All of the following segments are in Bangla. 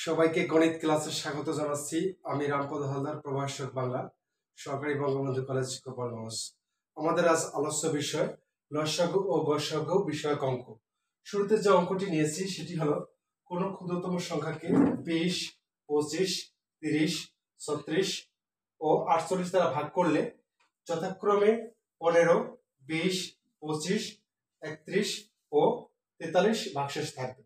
সবাইকে গণিত ক্লাসে স্বাগত জানাচ্ছি। আমি রামপদ হালদার, প্রভাষক বাংলা, সরকারি বঙ্গবন্ধু কলেজ, গোপালগঞ্জ। আমাদের আজ আলোচ্য বিষয় লসাগু ও গসাগু বিষয়ক অঙ্ক। শুরুতে যে অঙ্কটি নিয়েছি সেটি হলো কোনো ক্ষুদ্রতম সংখ্যাকে 20, 25, 30, 36 ও 48 দ্বারা ভাগ করলে যথাক্রমে 15, 20, 25, 31 ও 43 ভাগশেষ থাকবে।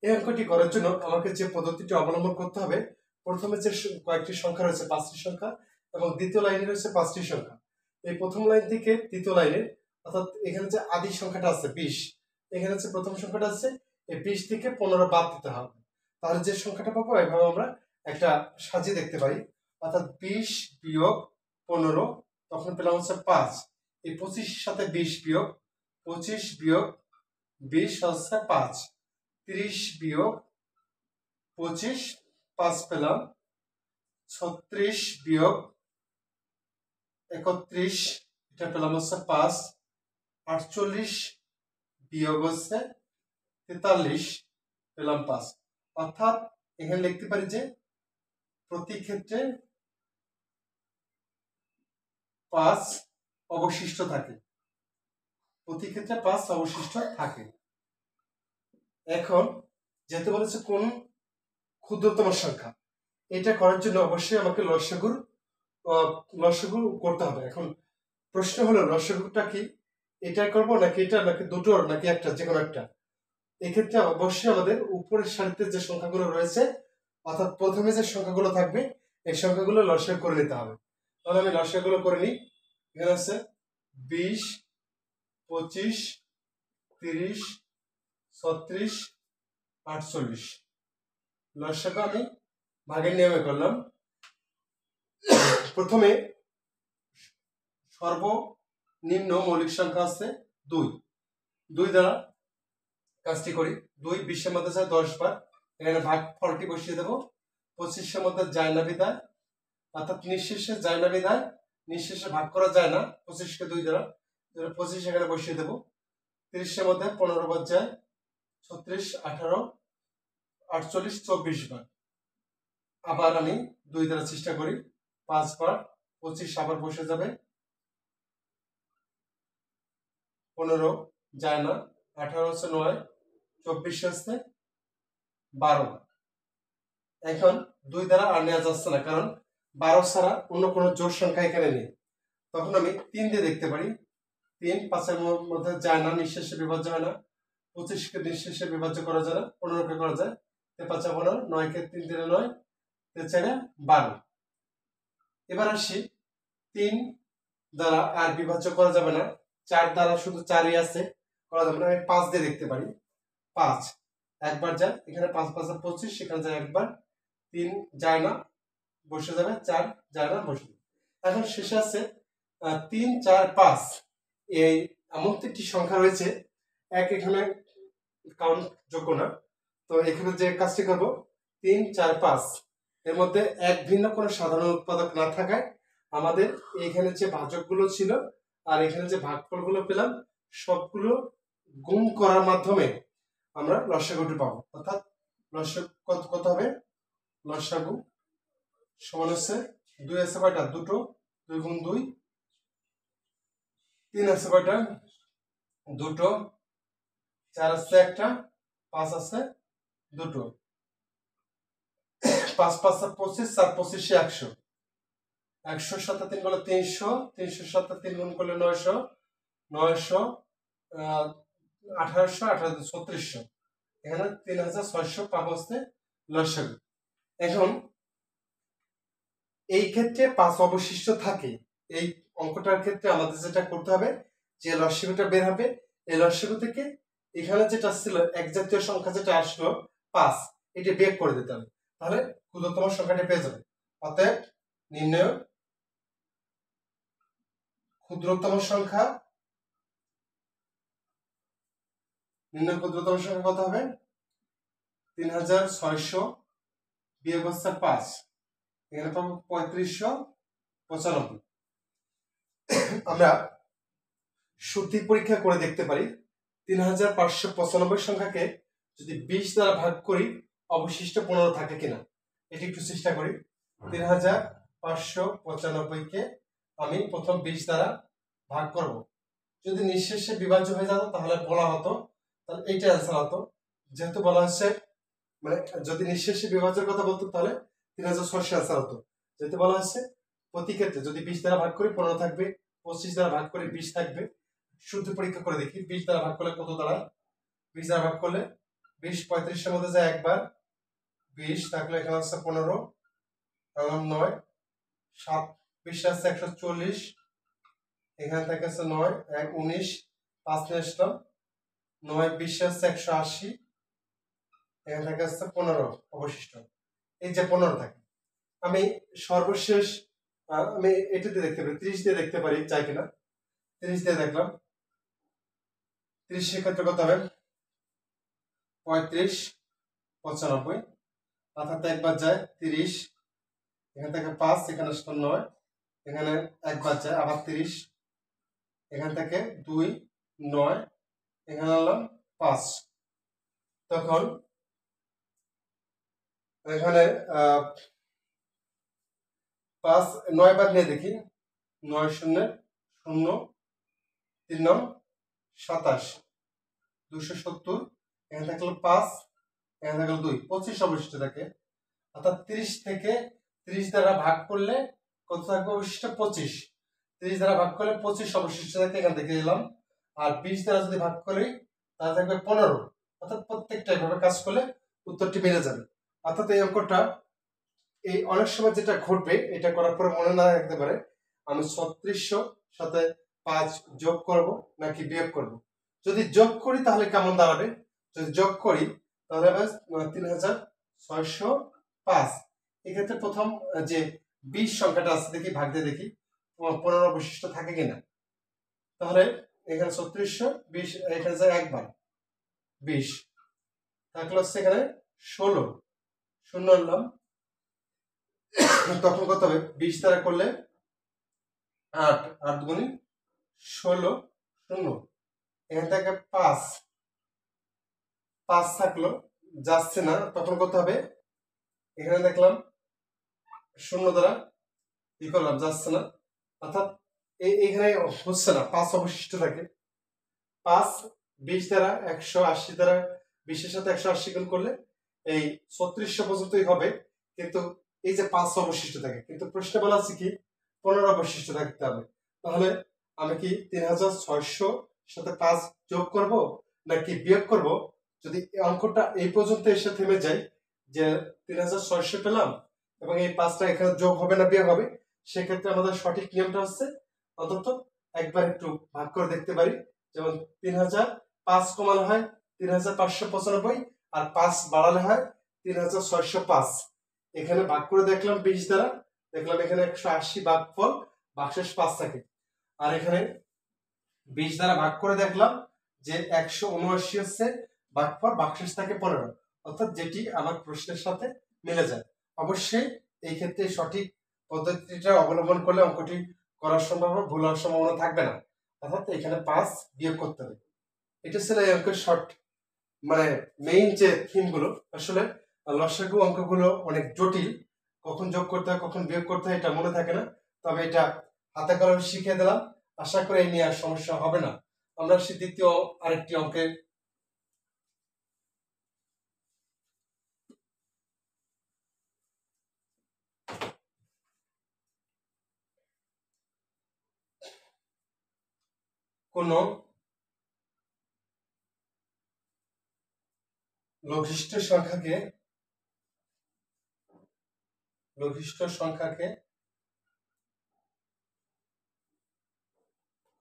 এই অঙ্কটি করার জন্য আমাকে যে পদ্ধতিটি অবলম্বন করতে হবে, প্রথমে যে কয়েকটি সংখ্যা রয়েছে 5টি সংখ্যা এবং দ্বিতীয় লাইনে রয়েছে 5টি সংখ্যা। এই প্রথম লাইন থেকে তৃতীয় লাইনে, অর্থাৎ এখানে যে আদি সংখ্যাটা আছে 20, এখানে যে প্রথম সংখ্যাটা আছে এই 20 থেকে 15 বাদ দিতে হবে। তাহলে যে সংখ্যাটা পাবো এভাবে আমরা একটা সাজিয়ে দেখতে পারি, অর্থাৎ 20 বিয়োগ 15, তখন পেলাম হচ্ছে 5। এই 25 সাথে 20 বিয়োগ 25 বিয়োগ 20 হচ্ছে 5। 30 বিয়োগ 25, 5 পেলাম। 36 বিয়োগ 31, এটা পেলাম হচ্ছে 5। 48 বিয়োগ হচ্ছে 43, পেলাম 5। অর্থাৎ এখানে লিখতে পারি যে প্রতি ক্ষেত্রে 5 অবশিষ্ট থাকে, প্রতি ক্ষেত্রে 5 অবশিষ্ট থাকে। এখন যেহেতু বলেছে কোন ক্ষুদ্রতম সংখ্যা, এটা করার জন্য অবশ্যই আমাকে লসাগু করতে হবে। এখন প্রশ্ন হলো লসাগুটা কি, এটা করব নাকি এটা, নাকি দুটোর, নাকি একটা, যে কোনো একটা। এক্ষেত্রে অবশ্যই আমাদের উপরের সারিতে যে সংখ্যাগুলো রয়েছে, অর্থাৎ প্রথমে যে সংখ্যাগুলো থাকবে এই সংখ্যাগুলো লসাগু করে নিতে হবে। তাহলে আমি লসাগুলো করে নিই। এখানে আছে 20, 25, 30, 36, 48। লসাগু আমি ভাগের নিয়মে করলাম। প্রথমে সর্বনিম্ন মৌলিক সংখ্যা আছে 2। 2 দ্বারা কাজটি করি। 2 20 এর মধ্যে যায় 10 বার, এখানে ভাগ ফলটি বসিয়ে দেব। 25 এর মধ্যে যায় না বিদায়, অর্থাৎ নিঃশেষে যায় না বিদায়, নিঃশেষে ভাগ করা যায় না 25 কে 2 দ্বারা, 25 এখানে বসিয়ে দেব। 30 এর মধ্যে 15 বার যায়, 36, 18, 48, 24 বার। আবার আমি 2 দ্বারা চেষ্টা করি, 5 বার, 25 আবার বসে যাবে, 15 যায় না, 18 হচ্ছে 9, 24 হচ্ছে 12। এখন 2 দ্বারা আর নেওয়া যাচ্ছে না, কারণ 12 ছাড়া অন্য কোনো জোড় সংখ্যা এখানে নেই। তখন আমি 3 দিয়ে দেখতে পারি। 3 5 এর মধ্যে যায় না, নিঃশেষে বিভাজ্য হয় না। 25 কে নিঃশেষে বিভাজ্য করা যায় না, 15 কে করা যায়। 5 15, 9 কে 3 দিলে 9, 4 12। এবার আসি 3 দ্বারা আর বিভাজ্য করা যাবে না, 4 দ্বারা শুধু 4ই আছে, করা যাবে না। আমি 5 দিয়ে দেখতে পারি। 5 একবার যায়, এখানে 5 5 25, সেখানে যায় একবার। 3 যায় না, বসে যাবে। 4 যায় না, বসে যাবে। এখন শেষে আছে 3 4 5। এই এমন একটি সংখ্যা রয়েছে, এক এখানে কাউন্ট যোগ্য না। তো এখানে যে কাজটি করব, 3 4 5 এর মধ্যে এক ভিন্ন কোনো সাধারণ উৎপাদক না থাকায় আমাদের এখানে যে ভাজকগুলো ছিল আর এখানে যে ভাগফলগুলো পেলাম, সবগুলো গুণ করার মাধ্যমে আমরা লসাগুটি পাবো। অর্থাৎ লসাগু কত হবে, লসাগু সমান হচ্ছে 2 আছে কয়টা, দুটো, 2 গুণ 2। 3 আছে কয়টা, দুটো। 4 আছে একটা, 5 আছে দুটো। 5 5 25, 4 25 100। 100 সাথে 3 করলে 300, 300 সাথে 3 গুণ করলে 900, 900, 1800, 1800 3600। এখানে 3600 পাবো হচ্ছে লসাগু। এখন এই ক্ষেত্রে 5 অবশিষ্ট থাকে। এই অঙ্কটার ক্ষেত্রে আমাদের যেটা করতে হবে, যে লসাগুটা বের হবে, এই লসাগু থেকে এখানে যেটা ছিল এক জাতীয় সংখ্যা যেটা আসলো 5, এটা বিয়োগ করে দিতে হবে। তাহলে ক্ষুদ্রতম সংখ্যাটা পেয়ে যাবে। অতএব নির্ণয় ক্ষুদ্রতম সংখ্যা, নির্ণয় ক্ষুদ্রতম সংখ্যা কত হবে, 3600 বিয়োগ হচ্ছে 5, এখানে পাবো 3595। আমরা সূত্র পরীক্ষা করে দেখতে পারি। 3595 সংখ্যাকে যদি 20 দ্বারা ভাগ করি, অবশিষ্ট 15 থাকে কিনা এটি একটু চেষ্টা করি। 3595কে আমি প্রথম 20 দ্বারা ভাগ করব। যদি নিঃশেষে বিভাজ্য হয়ে যেত তাহলে বলা হতো, তাহলে এইটা অ্যান্সার হতো। যেহেতু বলা হচ্ছে মানে যদি নিঃশেষে বিভাজ্যের কথা বলতো তাহলে 3600 অ্যান্সার হতো। যেহেতু বলা হচ্ছে প্রতি ক্ষেত্রে যদি 20 দ্বারা ভাগ করি 15 থাকবে, 25 দ্বারা ভাগ করে 20 থাকবে। শুদ্ধ পরীক্ষা করে দেখি 20 দ্বারা ভাগ করলে কত দাঁড়ায়। 20 দ্বারা ভাগ করলে 20 35 এর মধ্যে যায় একবার, 20 থাকলে এখানে আছে 15, 9 7 20 আছে 140, এখানে থেকে আছে 9 1 19 5 নিয়ে আসলাম, 9 20 আছে 180, এখানে থেকে আছে 15 অবশিষ্ট। এই যে 15 থাকে, আমি সর্বশেষ আমি এটাতে দেখতে পারি 30 দিয়ে দেখতে পারি চাই কিনা। 30 দিয়ে দেখলাম, 30 সেক্ষেত্রে কত হবে 35 95, অর্থাৎ একবার যায় 30, এখান থেকে 5 এখানে 9, এখানে একবার যায় আবার 30, এখান থেকে 2 9, এখানে আনলাম 5। তখন এখানে 5 9 বার নিয়ে দেখি, 9 0 0 3 9 27 270, এখানে থাকলো 5, এখানে থাকলো 2 25 অবশিষ্ট থাকে। অর্থাৎ 30 থেকে 30 দ্বারা ভাগ করলে কত থাকবে অবশিষ্ট 25, 30 দ্বারা ভাগ করলে 25 অবশিষ্ট থাকে, এখান থেকে এলাম। আর 20 দ্বারা যদি ভাগ করি তাহলে থাকবে 15, অর্থাৎ প্রত্যেকটা এভাবে কাজ করলে উত্তরটি বেড়ে যাবে। অর্থাৎ এই অঙ্কটা এই অনেক সময় যেটা ঘটবে এটা করার পরে মনে না রাখতে পারে আমি 3600 সাথে 5 যোগ করব নাকি বিয়োগ করব। যদি যোগ করি তাহলে কেমন দাঁড়াবে, যদি যোগ করি তাহলে হবে 3605। এক্ষেত্রে প্রথম যে 20 সংখ্যাটা আছে দেখি ভাগ দিয়ে দেখি 15 অবশিষ্ট থাকে কিনা। তাহলে এখানে 3600 20 এখানে যায় একবার 20 থাকলো হচ্ছে এখানে 16 শূন্য আনলাম, তখন কত হবে 20 দ্বারা করলে 8 8 গুণি 16 শূন্য, এখান থেকে 5 5 থাকলো যাচ্ছে না, তখন কত হবে এখানে দেখলাম শূন্য দ্বারা কি করলাম যাচ্ছে না, অর্থাৎ এইখানে হচ্ছে না 5 অবশিষ্ট থাকে। 5 20 দ্বারা 180 দ্বারা 20 এর সাথে 180 গুণ করলে এই 3600 পর্যন্তই হবে, কিন্তু এই যে 5 অবশিষ্ট থাকে, কিন্তু প্রশ্নে বলা আছে কি 15 অবশিষ্ট থাকতে হবে। তাহলে আমি কি 3600 সাথে 5 যোগ করব নাকি বিয়োগ করব। যদি অঙ্কটা এই পর্যন্ত এসে থেমে যায় যে 3600 পেলাম এবং এই 5টা এখানে যোগ হবে না বিয়োগ হবে, সেক্ষেত্রে আমাদের সঠিক নিয়মটা হচ্ছে অন্তত একবার একটু ভাগ করে দেখতে পারি। যেমন 3005 কমানো হয় 3595 আর 5 বাড়ালে হয় 3605। এখানে ভাগ করে দেখলাম 20 দ্বারা, দেখলাম এখানে 180 ভাগফল ভাগশেষ 5 থাকে। আর এখানে 20 দ্বারা ভাগ করে দেখলাম যে 179 হচ্ছে ভাগফল ভাগশেষ থাকে 15, অর্থাৎ যেটি আমার প্রশ্নের সাথে মিলে যায়। অবশ্যই এই ক্ষেত্রে সঠিক পদ্ধতিটা অবলম্বন করলে অঙ্কটি করার সম্ভাবনা ভুল হওয়ার সম্ভাবনা থাকবে না। অর্থাৎ এখানে 5 বিয়োগ করতে হবে। এটা ছিল এই অঙ্কের শর্ট মানে মেইন যে থিমগুলো। আসলে লসাগু অঙ্কগুলো অনেক জটিল, কখন যোগ করতে হয় কখন বিয়োগ করতে হয় এটা মনে থাকে না, তবে এটা হাতে কলমে শিখিয়ে দিলাম, আশা করি এই নিয়ে আর সমস্যা হবে না। আমরা দ্বিতীয় আরেকটি অঙ্কের কোন লঘিষ্ঠ সংখ্যাকে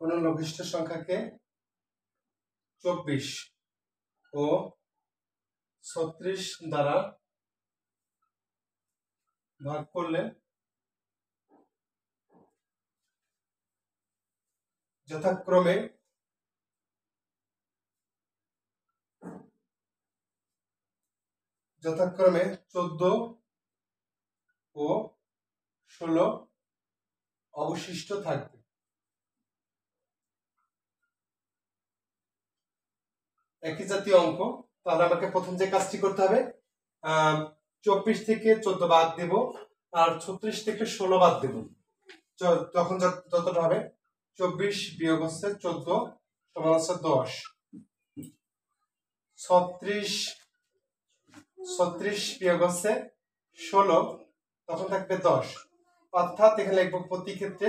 কোন লঘিষ্ঠ সংখ্যাকে 24 ও 36 দ্বারা ভাগ করলে যথাক্রমে 14 ও 16 অবশিষ্ট থাকবে। একই জাতীয় অঙ্ক, তাহলে আমাকে প্রথম যে কাজটি করতে হবে 24 থেকে 14 বাদ দেব, আর 36 থেকে 16 বাদ দেব, তখন যতটা হবে 24 বিয়োগ হচ্ছে 14 সমান হচ্ছে 10। 36 বিয়োগ হচ্ছে 16, তখন থাকবে 10। অর্থাৎ এখানে লিখবো প্রতি ক্ষেত্রে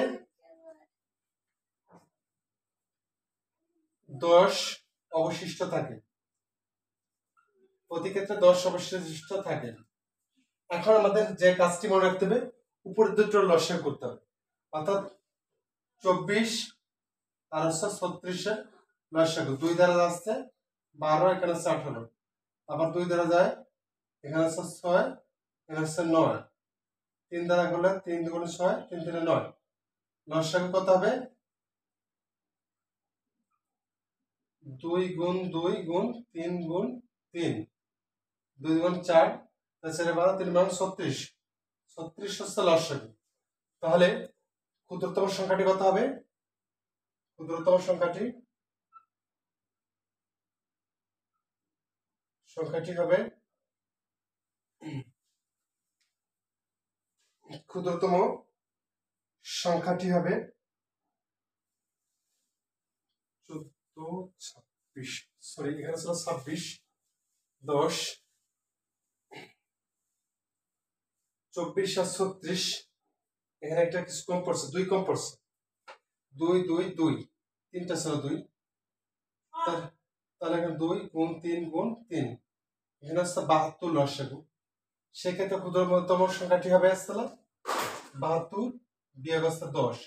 10 অবশিষ্ট থাকে, প্রতি ক্ষেত্রে 10 অবশিষ্ট থাকে। এখন আমাদের যে কাজটি মনে রাখতে হবে, উপরের দুটো লসাগু করতে হবে, অর্থাৎ 24 আর হচ্ছে 36 এর লসাগু 2 দ্বারা যাচ্ছে 12, এখানে হচ্ছে 18, আবার 2 দ্বারা যায়, এখানে হচ্ছে 6, এখানে হচ্ছে 9, 3 দ্বারা করলে 3 দুগুণে 6, 3 3 9, লসাগু কত হবে 2 গুণ 2 গুণ 3 গুণ 3, 2 গুণ 4, 4 12, 3 12 36, 36 হচ্ছে লসাগু। তাহলে ক্ষুদ্রতম সংখ্যাটি কত হবে? ক্ষুদ্রতম সংখ্যাটি হবে ক্ষুদ্রতম সংখ্যাটি হবে 14 26, সরি এখানে ছিল 26, 10 24 আর 36, এখানে একটা কিছু কম পড়ছে, 2 কম পড়ছে, 2 2 2, তিনটা ছিল 2, তাহলে এখানে 2 গুণ 3 গুণ 3, এখানে হচ্ছে 72 লসাগু। সেক্ষেত্রে ক্ষুদ্রতম সংখ্যাটি হবে আসলে 72 বিয়োগ হচ্ছে 10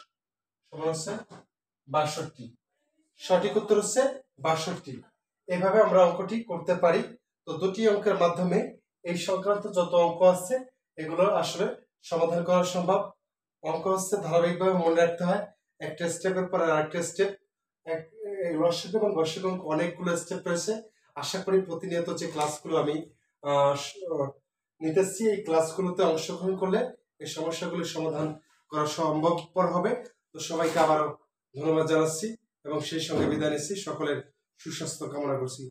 সমান হচ্ছে 62। সঠিক উত্তর হচ্ছে 62। এভাবে আমরা অঙ্কটি করতে পারি। তো দুটি অঙ্কের মাধ্যমে এই সংক্রান্ত যত অঙ্ক আছে এগুলো আসলে সমাধান করা সম্ভব। অঙ্ক হচ্ছে ধারাবাহিকভাবে মনে রাখতে হয়, একটা স্টেপের পর আরেকটা স্টেপ। লসাগু এবং গসাগু অঙ্ক অনেকগুলো স্টেপ রয়েছে। আশা করি প্রতিনিয়ত যে ক্লাসগুলো আমি নিতেছি, এই ক্লাসগুলোতে অংশগ্রহণ করলে এই সমস্যাগুলির সমাধান করা সম্ভবপর হবে। তো সবাইকে আবারও ধন্যবাদ জানাচ্ছি এবং সেই সঙ্গে বিদায় নিচ্ছি। সকলের সুস্বাস্থ্য কামনা করছি।